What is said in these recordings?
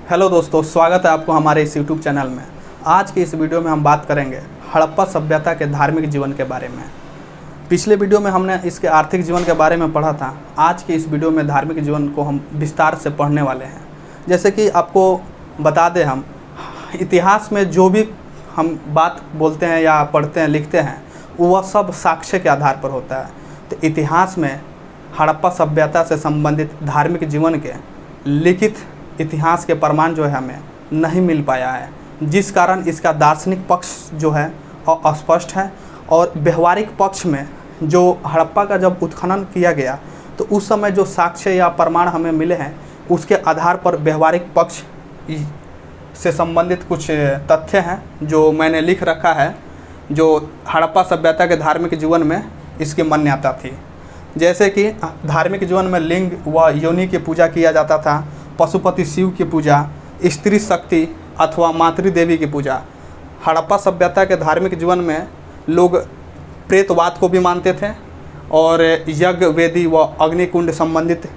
Hello दोस्तों, स्वागत है आपको हमारे इस यूट्यूब चैनल में। आज की इस वीडियो में हम बात करेंगे हड़प्पा सभ्यता के धार्मिक जीवन के बारे में। पिछले वीडियो में हमने इसके आर्थिक जीवन के बारे में पढ़ा था। आज की इस वीडियो में धार्मिक जीवन को हम विस्तार से पढ़ने वाले हैं। जैसे कि आपको बता दें, हम इतिहास में जो भी हम बात बोलते हैं या पढ़ते हैं, लिखते हैं, वह सब साक्ष्य के आधार पर होता है। तो इतिहास में हड़प्पा सभ्यता से संबंधित धार्मिक जीवन के लिखित इतिहास के प्रमाण जो है हमें नहीं मिल पाया है, जिस कारण इसका दार्शनिक पक्ष जो है अस्पष्ट है। और व्यवहारिक पक्ष में जो हड़प्पा का जब उत्खनन किया गया तो उस समय जो साक्ष्य या प्रमाण हमें मिले हैं, उसके आधार पर व्यवहारिक पक्ष से संबंधित कुछ तथ्य हैं जो मैंने लिख रखा है, जो हड़प्पा सभ्यता के धार्मिक जीवन में इसकी मान्यता थी। जैसे कि धार्मिक जीवन में लिंग व योनि की पूजा किया जाता था, पशुपति शिव की पूजा, स्त्री शक्ति अथवा मातृदेवी की पूजा। हड़प्पा सभ्यता के धार्मिक जीवन में लोग प्रेतवाद को भी मानते थे और यज्ञ वेदी व अग्निकुंड संबंधित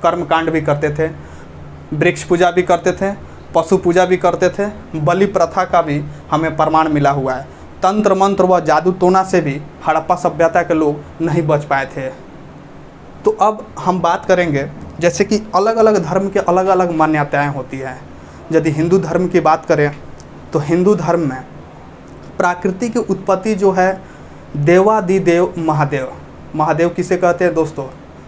कर्मकांड भी करते थे, वृक्ष पूजा भी करते थे, पशु पूजा भी करते थे। बलि प्रथा का भी हमें प्रमाण मिला हुआ है। तंत्र मंत्र व जादू टोना से भी हड़प्पा सभ्यता के लोग नहीं बच पाए थे। तो अब हम बात करेंगे, जैसे कि अलग अलग धर्म के अलग अलग मान्यताएं होती हैं। यदि हिंदू धर्म की बात करें तो हिंदू धर्म में प्रकृति की उत्पत्ति जो है देवादिदेव महादेव। महादेव किसे कहते हैं दोस्तों?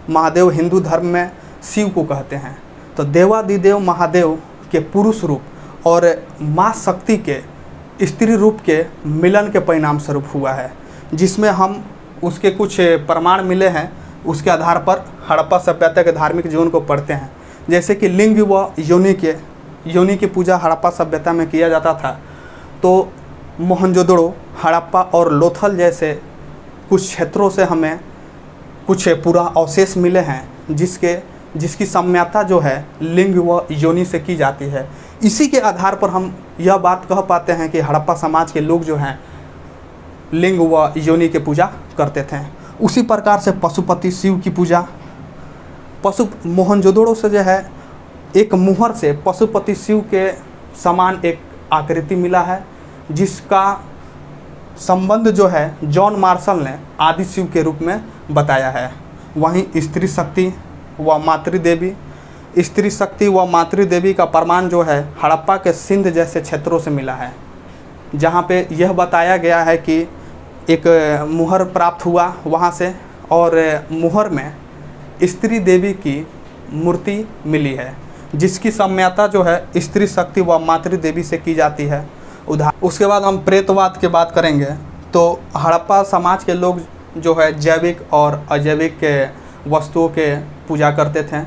महादेव हिंदू धर्म में शिव को कहते हैं। तो देवादिदेव महादेव के पुरुष रूप और माँ शक्ति के स्त्री रूप के मिलन के परिणाम स्वरूप हुआ है, जिसमें हम उसके कुछ प्रमाण मिले हैं। उसके आधार पर हड़प्पा सभ्यता के धार्मिक जीवन को पढ़ते हैं। जैसे कि लिंग व योनि की पूजा हड़प्पा सभ्यता में किया जाता था। तो मोहनजोदड़ो, हड़प्पा और लोथल जैसे कुछ क्षेत्रों से हमें कुछ पूरा अवशेष मिले हैं, जिसकी साम्यता जो है लिंग व योनि से की जाती है। इसी के आधार पर हम यह बात कह पाते हैं कि हड़प्पा समाज के लोग जो हैं लिंग व योनि की पूजा करते थे। उसी प्रकार से पशुपति शिव की पूजा, मोहनजोदड़ो से जो है एक मुहर से पशुपति शिव के समान एक आकृति मिला है, जिसका संबंध जो है जॉन मार्शल ने आदि शिव के रूप में बताया है। वहीं स्त्री शक्ति व मातृदेवी का प्रमाण जो है हड़प्पा के सिंध जैसे क्षेत्रों से मिला है, जहाँ पे यह बताया गया है कि एक मुहर प्राप्त हुआ वहाँ से, और मुहर में स्त्री देवी की मूर्ति मिली है, जिसकी साम्यता जो है स्त्री शक्ति व मातृदेवी से की जाती है। उसके बाद हम प्रेतवाद की बात करेंगे। तो हड़प्पा समाज के लोग जो है जैविक और अजैविक के वस्तुओं के पूजा करते थे।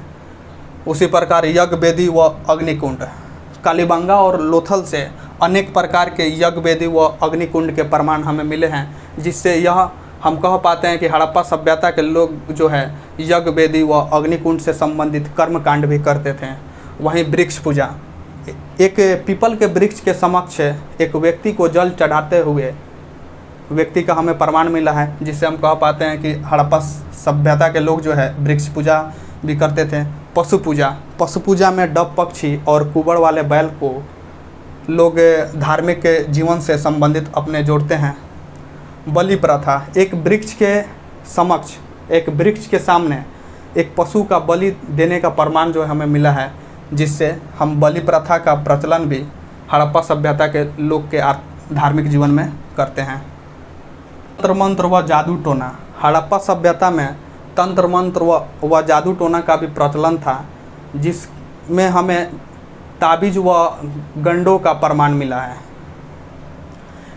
उसी प्रकार यज्ञ वेदी व अग्निकुंड, कालीबंगा और लोथल से अनेक प्रकार के यज्ञ वेदी व अग्निकुंड के प्रमाण हमें मिले हैं, जिससे यह हम कह पाते हैं कि हड़प्पा सभ्यता के लोग जो है यज्ञ वेदी व अग्निकुंड से संबंधित कर्मकांड भी करते थे। वहीं वृक्ष पूजा, एक पीपल के वृक्ष के समक्ष एक व्यक्ति को जल चढ़ाते हुए व्यक्ति का हमें प्रमाण मिला है, जिससे हम कह पाते हैं कि हड़प्पा सभ्यता के लोग जो है वृक्ष पूजा भी करते थे। पशु पूजा में डब पक्षी और कुबड़ वाले बैल को लोग धार्मिक जीवन से संबंधित अपने जोड़ते हैं। बलि प्रथा, एक वृक्ष के सामने एक पशु का बलि देने का प्रमाण जो हमें मिला है, जिससे हम बलि प्रथा का प्रचलन भी हड़प्पा सभ्यता के लोग के धार्मिक जीवन में करते हैं। तंत्र मंत्र व जादू टोना, हड़प्पा सभ्यता में तंत्र मंत्र व जादू टोना का भी प्रचलन था, जिसमें हमें ताबीज व गंडों का प्रमाण मिला है।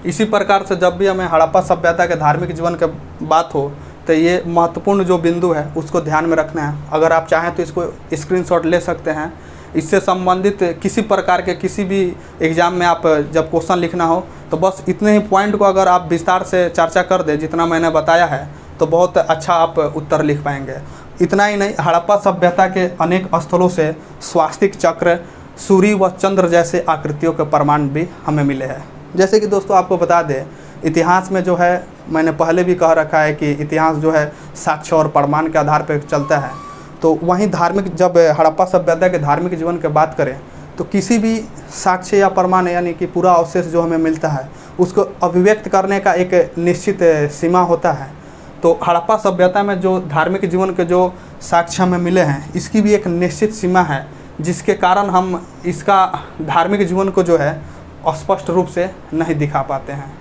इसी प्रकार से जब भी हमें हड़प्पा सभ्यता के धार्मिक जीवन की बात हो तो ये महत्वपूर्ण जो बिंदु है उसको ध्यान में रखना है। अगर आप चाहें तो इसको स्क्रीनशॉट ले सकते हैं। इससे संबंधित किसी प्रकार के किसी भी एग्ज़ाम में आप जब क्वेश्चन लिखना हो तो बस इतने ही पॉइंट को अगर आप विस्तार से चर्चा कर दें जितना मैंने बताया है, तो बहुत अच्छा आप उत्तर लिख पाएंगे। इतना ही नहीं, हड़प्पा सभ्यता के अनेक स्थलों से स्वास्तिक चक्र, सूर्य व चंद्र जैसे आकृतियों के प्रमाण भी हमें मिले हैं। जैसे कि दोस्तों आपको बता दें, इतिहास में जो है मैंने पहले भी कह रखा है कि इतिहास जो है साक्ष्य और प्रमाण के आधार पर चलता है। तो वहीं धार्मिक, जब हड़प्पा सभ्यता के धार्मिक जीवन की बात करें तो किसी भी साक्ष्य या प्रमाण यानी कि पूरा अवशेष जो हमें मिलता है उसको अभिव्यक्त करने का एक निश्चित सीमा होता है। तो हड़प्पा सभ्यता में जो धार्मिक जीवन के जो साक्ष्य हमें मिले हैं इसकी भी एक निश्चित सीमा है, जिसके कारण हम इसका धार्मिक जीवन को जो है स्पष्ट रूप से नहीं दिखा पाते हैं।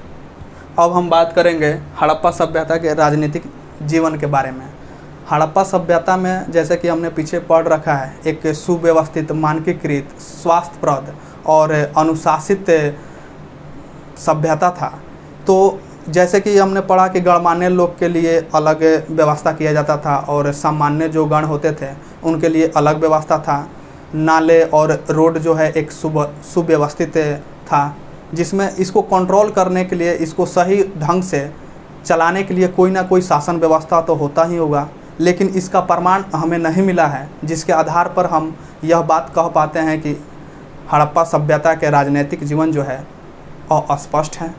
अब हम बात करेंगे हड़प्पा सभ्यता के राजनीतिक जीवन के बारे में। हड़प्पा सभ्यता में जैसे कि हमने पीछे पढ़ रखा है, एक सुव्यवस्थित, मानकीकृत, स्वास्थ्यप्रद और अनुशासित सभ्यता था। तो जैसे कि हमने पढ़ा कि गणमान्य लोग के लिए अलग व्यवस्था किया जाता था और सामान्य जो गण होते थे उनके लिए अलग व्यवस्था था। नाले और रोड जो है एक सुव्यवस्थित था, जिसमें इसको कंट्रोल करने के लिए, इसको सही ढंग से चलाने के लिए कोई ना कोई शासन व्यवस्था तो होता ही होगा, लेकिन इसका प्रमाण हमें नहीं मिला है जिसके आधार पर हम यह बात कह पाते हैं कि हड़प्पा सभ्यता के राजनीतिक जीवन जो है अस्पष्ट है।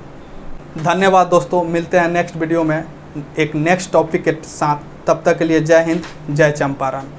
धन्यवाद दोस्तों, मिलते हैं नेक्स्ट वीडियो में एक नेक्स्ट टॉपिक के साथ। तब तक के लिए जय हिंद, जय चंपारण।